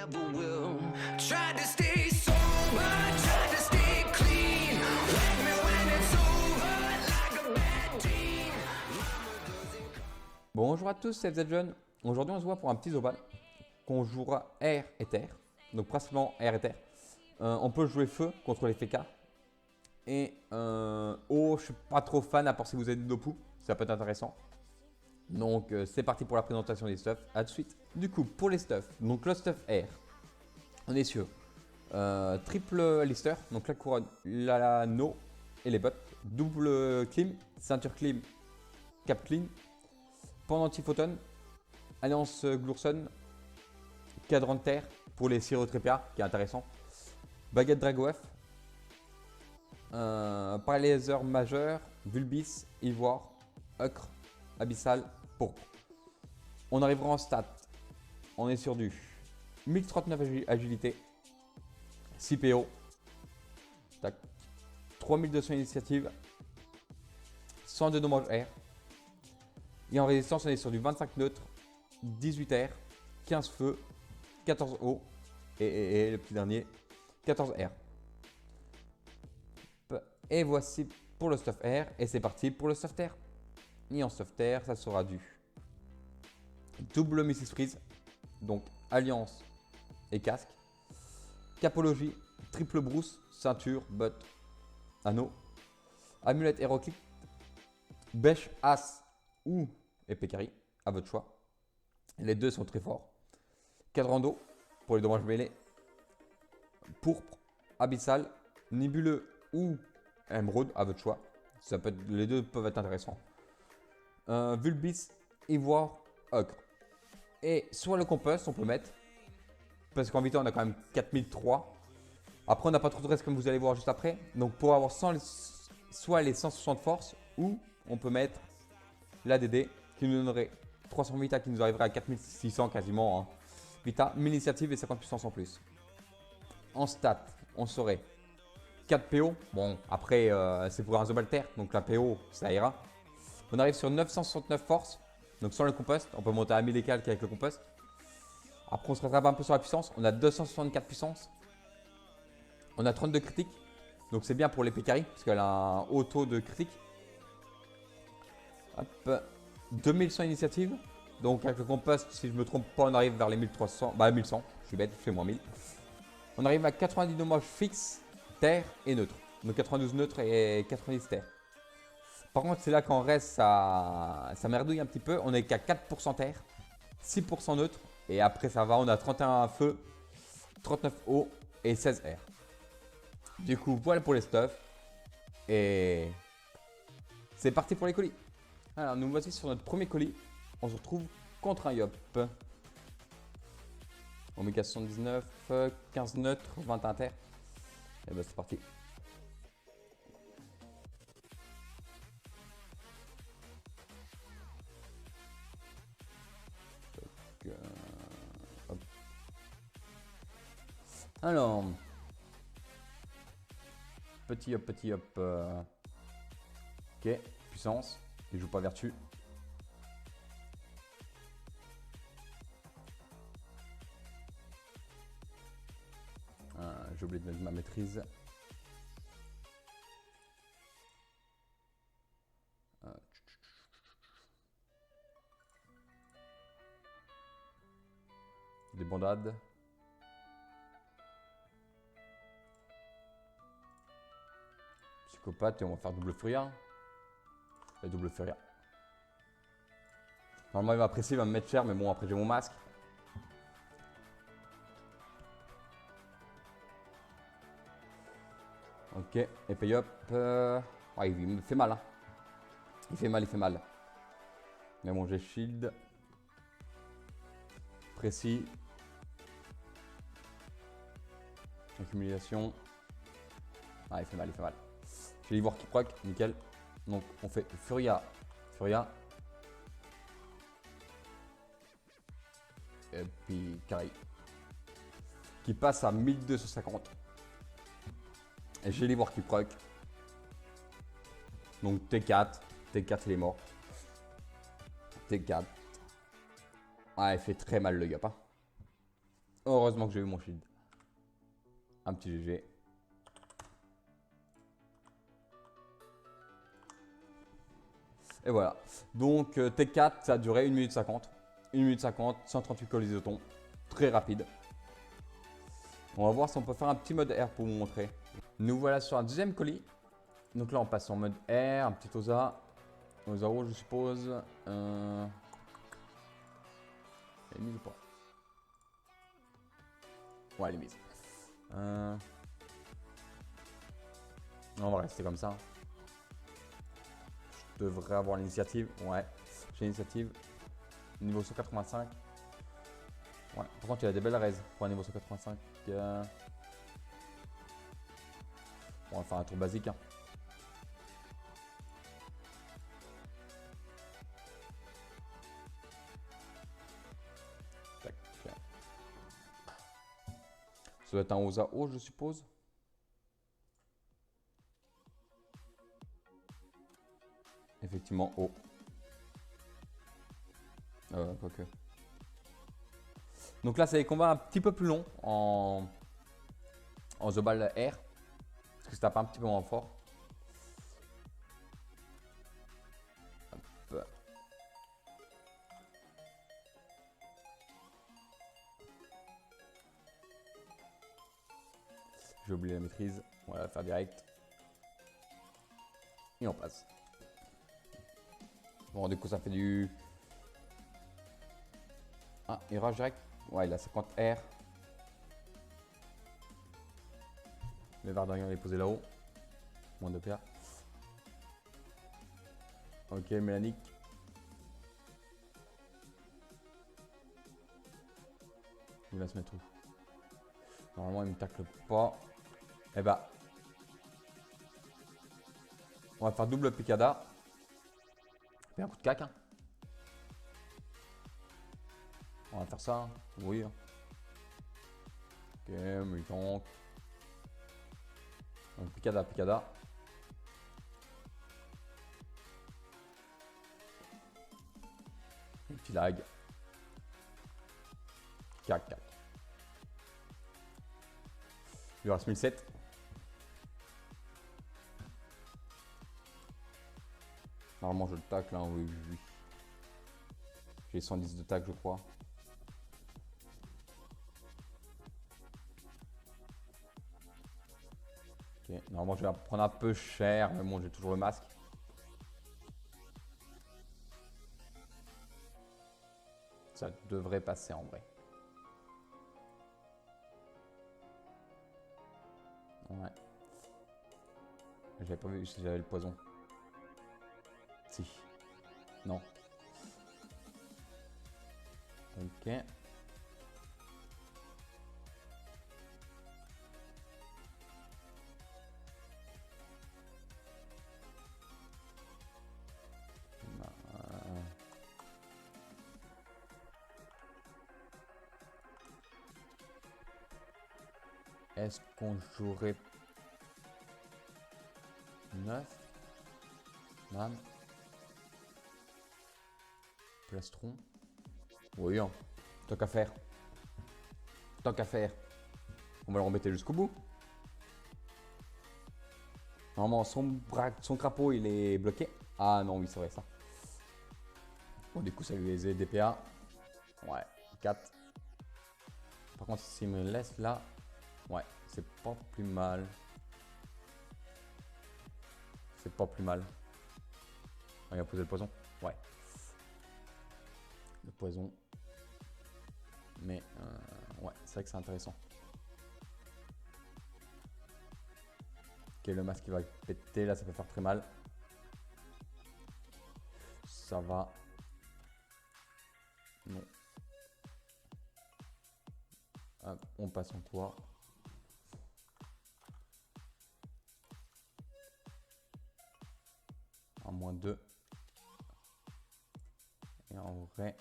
rebel will. Tried to stay sober, tried to stay clean. Wake me when it's over, like a bad dream. Bonjour à tous, c'est FZ John. Aujourd'hui, on se voit pour un petit Zobal qu'on jouera air et terre. Donc, principalement air et terre. On peut jouer feu contre les FK. Et eau, je suis pas trop fan, à part si vous êtes Dopu. Ça peut être intéressant. Donc, c'est parti pour la présentation des stuffs. A tout de suite. Du coup, pour les stuffs, donc le stuff air, on est sur triple lister, donc la couronne, l'anneau et les bottes. Double clim, ceinture clim, cap clean. Pendentif photon, alliance Glourson, cadran de terre pour les sirop trépia, qui est intéressant. Baguette Dragoef, paralysateur majeur, Vulbis, Ivoire, Ocre, Abyssal, pourpre. On arrivera en stat. On est sur du 1039 agilité, 6 PO, 3200 initiative, 102 dommages air. Et en résistance, on est sur du 25 neutre, 18 air, 15 feu, 14 eau et le petit dernier, 14 air. Et voici pour le stuff air et c'est parti pour le stuff terre. Et en stuff terre, ça sera du double Mrs Freeze, donc alliance et casque, capologie, triple brousse, ceinture, botte, anneau, amulette héroclite, bêche, as ou épée carry, à votre choix. Les deux sont très forts. Cadran d'eau pour les dommages mêlés, pourpre, abyssal, nébuleux ou émeraude, à votre choix. Ça peut être, les deux peuvent être intéressants. Vulbis, ivoire, ocre. Et soit le compost, on peut mettre, parce qu'en vitesse on a quand même 4003. Après, on n'a pas trop de reste comme vous allez voir juste après. Donc, pour avoir soit les 160 force, ou on peut mettre l'ADD qui nous donnerait 300 vita, qui nous arriverait à 4600 quasiment. Hein. Vita, 1000 initiative et 50 puissance en plus. En stat, on serait 4 PO. Bon, après, c'est pour un Zobalter, donc la PO, ça ira. On arrive sur 969 force, donc sans le compost. On peut monter à 1000 et quelques avec le compost. Après, on se rattrape un peu sur la puissance. On a 264 puissance. On a 32 critiques, donc c'est bien pour l'épée carry, parce qu'elle a un haut taux de critique. Hop, 2100 initiative. Donc avec le compost, si je ne me trompe pas, on arrive vers les 1300. Bah 1100, je suis bête, je fais moins 1000. On arrive à 90 dommages fixes, terre et neutre. Donc 92 neutre et 90 terre. Par contre, c'est là qu'en reste, ça merdouille un petit peu. On est qu'à 4% terre, 6% neutre. Et après, ça va. On a 31 feu, 39 eau et 16 air. Du coup, voilà pour les stuffs. Et c'est parti pour les colis. Alors, nous voici sur notre premier colis. On se retrouve contre un Yop. Omega 79, 15 neutre, 21 terre. Et ben c'est parti. Donc, hop. Alors, petit Yop, petit Yop. Ok, puissance. Il joue pas vertu. J'ai oublié de mettre ma maîtrise. Des bandades. Psychopathe et on va faire double furia. Et double furia. Normalement il va apprécier, il va me mettre cher, mais bon après j'ai mon masque. Ok, et pay up. Ouais, il me fait mal. Hein. Il fait mal, il fait mal. Mais bon, j'ai shield. Précis. Accumulation. Ah, il fait mal, il fait mal. J'ai l'ivoire qui proc, nickel. Donc, on fait Furia. Furia. Et puis, carré. Qui passe à 1250. Et j'ai l'ivoire qui proc. Donc T4. T4 il est mort. T4. Ah il fait très mal le gars. Hein. Heureusement que j'ai eu mon shield. Un petit GG. Et voilà. Donc T4, ça a duré 1 minute 50. 1 minute 50, 138 colisotons. Très rapide. On va voir si on peut faire un petit mode R pour vous montrer. Nous voilà sur un deuxième colis. Donc là, on passe en mode R, un petit OSA. OSA rouge, je suppose. Elle est mise ou pas? Ouais, elle est mise. On va rester comme ça. Je devrais avoir l'initiative. Ouais, j'ai l'initiative. Niveau 185. Ouais, par contre, il a des belles raises pour un niveau 185. Bon, on va faire un tour basique. Hein. Tac. Ça doit être un OSA haut, je suppose. Effectivement, haut. Quoique. Donc là, c'est des combats un petit peu plus longs en The Ball R. Parce que ça tape un petit peu moins fort. Hop. J'ai oublié la maîtrise. On va la faire direct. Et on passe. Bon, du coup, ça fait du... Ah, il rage direct. Ouais, il a 50 R. Le Vardarian est posé là-haut. Moins de PA. Ok, Mélanique. Il va se mettre où? Normalement, il me tacle pas. Eh bah. On va faire double picada. Et un coup de cac. Hein. On va faire ça. Hein. Oui. Hein. Ok, mais il tank. Donc picada, picada. Un petit lag. Cac, cac. Il lui reste 1007. Normalement, je le tacle. Hein, oui, oui, oui. J'ai 110 de tacle, je crois. Okay. Normalement, je vais prendre un peu cher, mais bon, j'ai toujours le masque. Ça devrait passer en vrai. Ouais. J'avais pas vu si j'avais le poison. Si. Non. Ok. Est-ce qu'on jouerait 9 Man Plastron. Oui, hein. Tant qu'à faire. Tant qu'à faire. On va le remettre jusqu'au bout. Normalement, son crapaud, il est bloqué. Ah non, oui, c'est vrai ça. Bon, du coup, ça lui faisait des PA. Ouais, 4. Par contre, s'il me laisse là, ouais, c'est pas plus mal. C'est pas plus mal. Ah, il a posé le poison. Ouais. Le poison. Mais, ouais, c'est vrai que c'est intéressant. Ok, le masque qui va péter, là, ça peut faire très mal. Ça va. Non. Hop, on passe en toit. En -2. Et en vrai...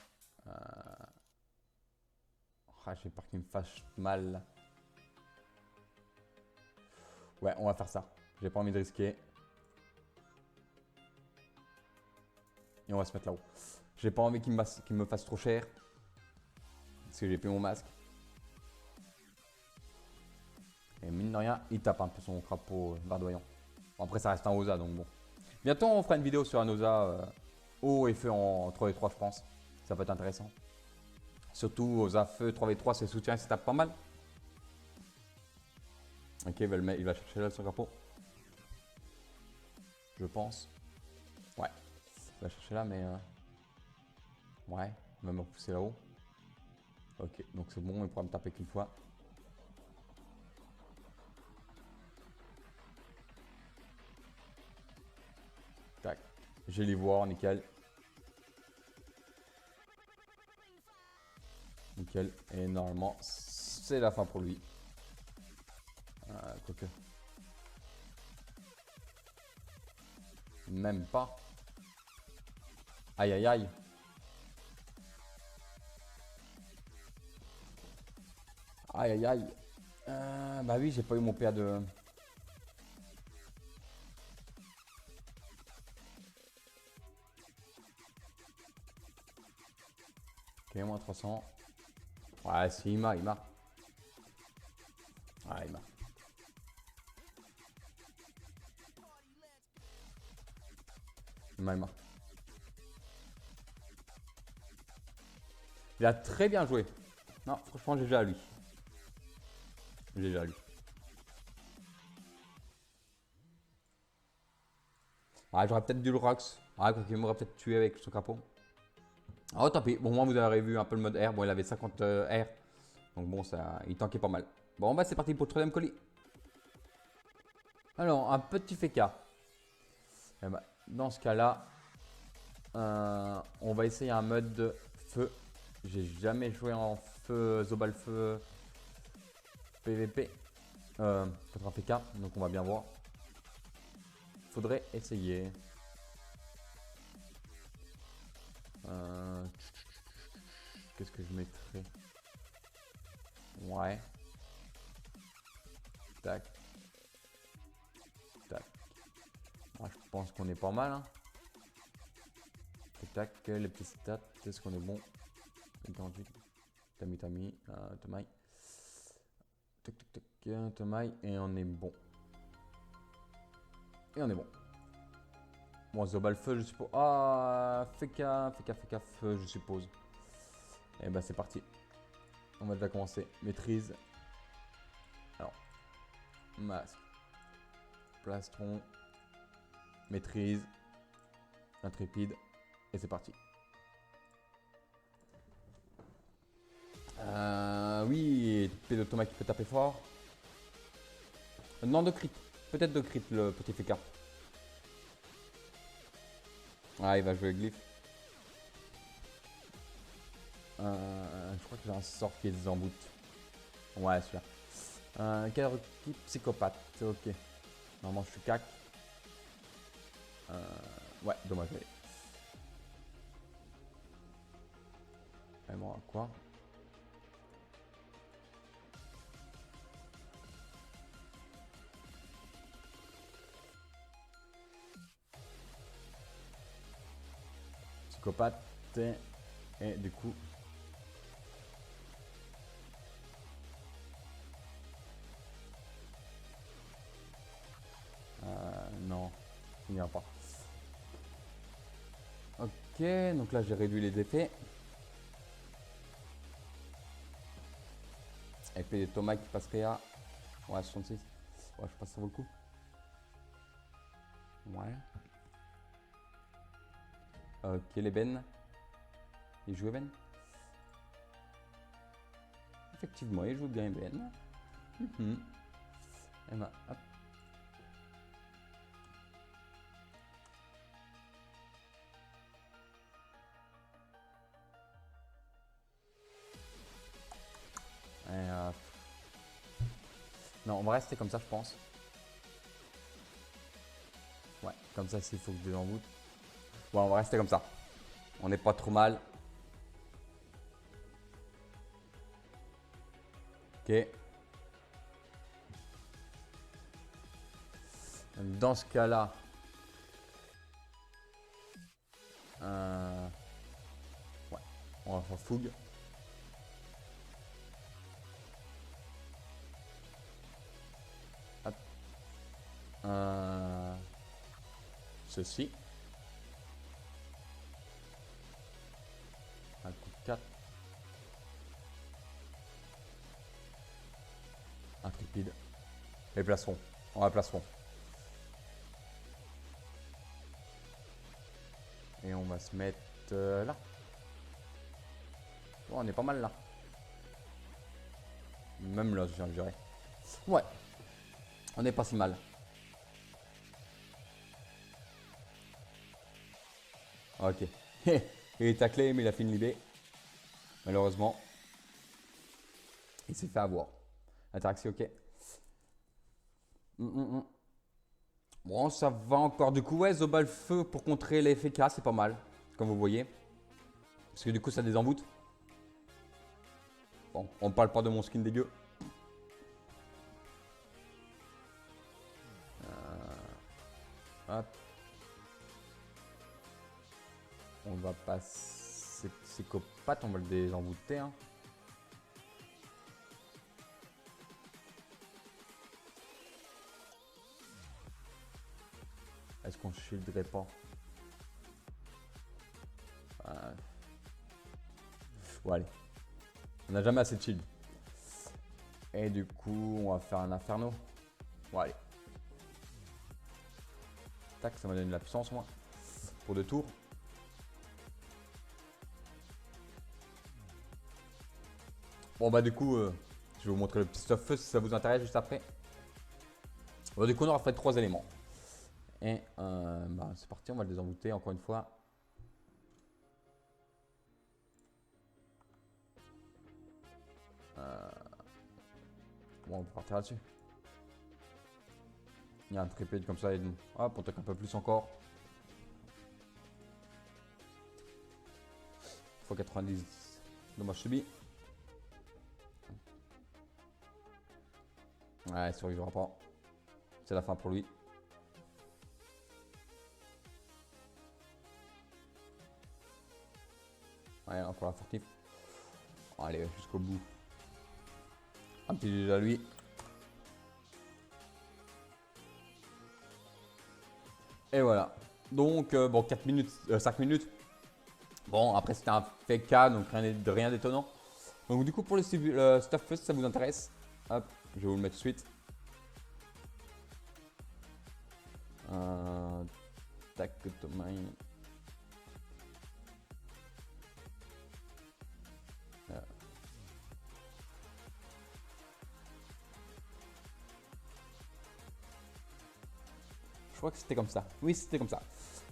Ah, j'ai peur qu'il me fasse mal. Ouais, on va faire ça. J'ai pas envie de risquer. Et on va se mettre là-haut. J'ai pas envie qu'il me fasse trop cher. Parce que j'ai plus mon masque. de rien, il tape un peu son crapaud verdoyant. Bon, après, ça reste un OSA, donc bon. Bientôt, on fera une vidéo sur un OSA haut et feu en 3v3, je pense. Ça peut être intéressant. Surtout OSA feu 3v3, ses soutiens, ça tape pas mal. Ok, il va chercher là son crapaud. Je pense. Ouais. Il va chercher là, mais... ouais, il va me repousser là-haut. Ok, donc c'est bon, il pourra me taper qu'une fois. Tac. J'ai l'ivoire, nickel. Nickel. Et normalement, c'est la fin pour lui. Quoique. Même pas. Aïe aïe aïe. Aïe aïe aïe. Bah oui, j'ai pas eu mon PA de... Ok, moins 300. Ouais, si, il m'a. Ouais, il m'a. Il m'a. Il a très bien joué. Non, franchement, j'ai déjà à lui. J'ai déjà à lui. Ouais, j'aurais peut-être dû le Rox. Ouais, quoi qu'il m'aurait peut-être tué avec son capot. Oh, tant pis. Bon, moi, vous avez vu un peu le mode R. Bon, il avait 50 R. Donc bon, ça, il tankait pas mal. Bon, bah c'est parti pour le troisième colis. Alors, un petit FK. Eh ben, dans ce cas-là, on va essayer un mode de feu. J'ai jamais joué en feu, Zobal feu PVP contre un FK, donc on va bien voir. Faudrait essayer. Qu'est-ce que je mettrais? Ouais. Tac. Tac. Moi, je pense qu'on est pas mal. Hein. Tac, tac, les petits stats. Est-ce qu'on est bon? Tami, Tomai. Tac, tac, tac, Tomai. Et on est bon. Et on est bon. Bon, Zobal feu, je suppose. Ah, FK, feu, je suppose. Et bah, c'est parti. On va déjà commencer. Maîtrise. Alors, masque. Plastron. Maîtrise. Intrépide. Et c'est parti. Oui, épée de Thomas qui peut taper fort. Non, de crit. Peut-être de crit, le petit FK. Ah, il va jouer glyphe. Je crois que j'ai un sort qui est désemboute. Ouais, celui-là. Quel requis? Psychopathe. Ok. Normalement, je suis cac. Ouais, dommage. Et bon, quoi? Psychopathe. Et du coup... non, il n'y a pas. Ok, donc là j'ai réduit les effets. Épée de Thomas qui passerait à... Ouais, 66. Ouais, je pense que ça vaut le coup. Ouais. Ok, l'ébène. Il joue ébène. Effectivement, il joue bien ébène. Et ben, hop. Non, on va rester comme ça, je pense. Ouais, comme ça, s'il faut que je désemboute. Ouais, on va rester comme ça. On n'est pas trop mal. Ok. Dans ce cas-là, ouais, on va faire fougue. ceci. Un coup de 4. Intrépide. Les placerons. On va placerons. Et on va se mettre là. Bon, on est pas mal là. Même là, je dirais. Ouais. On n'est pas si mal. Ok. Il est taclé, mais il a fini l'idée. Malheureusement. Il s'est fait avoir. Interaction, ok. Bon, ça va encore. Du coup, ouais, Zobal feu pour contrer les FK, c'est pas mal. Comme vous voyez. Parce que du coup, ça désemboute. Bon, on parle pas de mon skin dégueu. Hop. On va passer psychopathe, on va le désembouter. Hein. Est-ce qu'on shielderait pas? Ouais, allez. On n'a jamais assez de shield. Et du coup, on va faire un inferno. Ouais, allez. Tac, ça m'a donné de la puissance, moi. Pour 2 tours. Bon, bah, du coup, je vais vous montrer le petit stuff feu si ça vous intéresse juste après. Bon, du coup, on aura fait 3 éléments. Et bah, c'est parti, on va le désembouter encore une fois. Bon, on va partir là-dessus. Il y a un tripède comme ça et nous. Hop, on toque un peu plus encore. x90 dommage subi. Ouais, il survivra pas. C'est la fin pour lui. Ouais, encore la fortif. Allez, jusqu'au bout. Un petit GG à lui. Et voilà. Donc, bon, 4 minutes, 5 minutes. Bon, après, c'était un FK, donc rien d'étonnant. Donc, du coup, pour le stuff feu, si ça vous intéresse, hop, je vais vous le mettre tout de suite. Tac, Thomas. Je crois que c'était comme ça. Oui, c'était comme ça.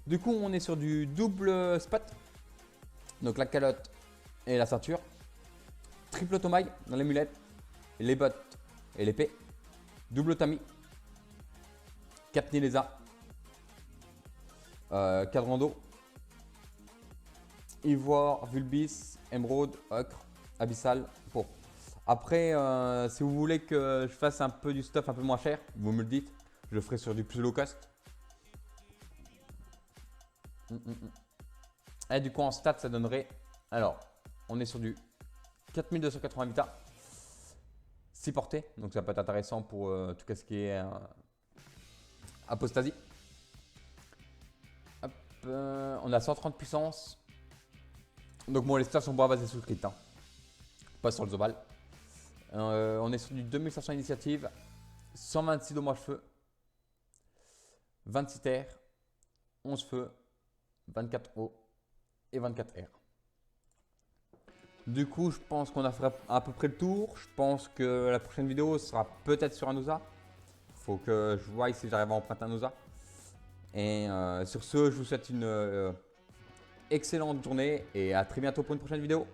Du coup, on est sur du double spot. Donc la calotte et la ceinture. Triple automail dans les mulettes, les bottes et l'épée. Double tamis. 4 Nilesa. Cadran d'eau. Ivoire, Vulbis, Émeraude, Ocre, Abyssal, pourpre. Après, si vous voulez que je fasse un peu du stuff un peu moins cher, vous me le dites. Je le ferai sur du plus low cost. Et du coup, en stats, ça donnerait. Alors, on est sur du 4280 vita. 6 portées. Donc, ça peut être intéressant pour tout ce qui est apostasie. Hop, on a 130 puissance. Donc, bon, les stats sont pas basés sur le crit. Hein. Pas sur le Zobal. On est sur du 2500 initiative. 126 dommages feu. 26 terre. 11 feu. 24 eau et 24 air. Du coup, je pense qu'on a fait à peu près le tour. Je pense que la prochaine vidéo sera peut-être sur un Nosa. Faut que je voie si j'arrive à emprunter un Nosa. Et sur ce, je vous souhaite une excellente journée et à très bientôt pour une prochaine vidéo.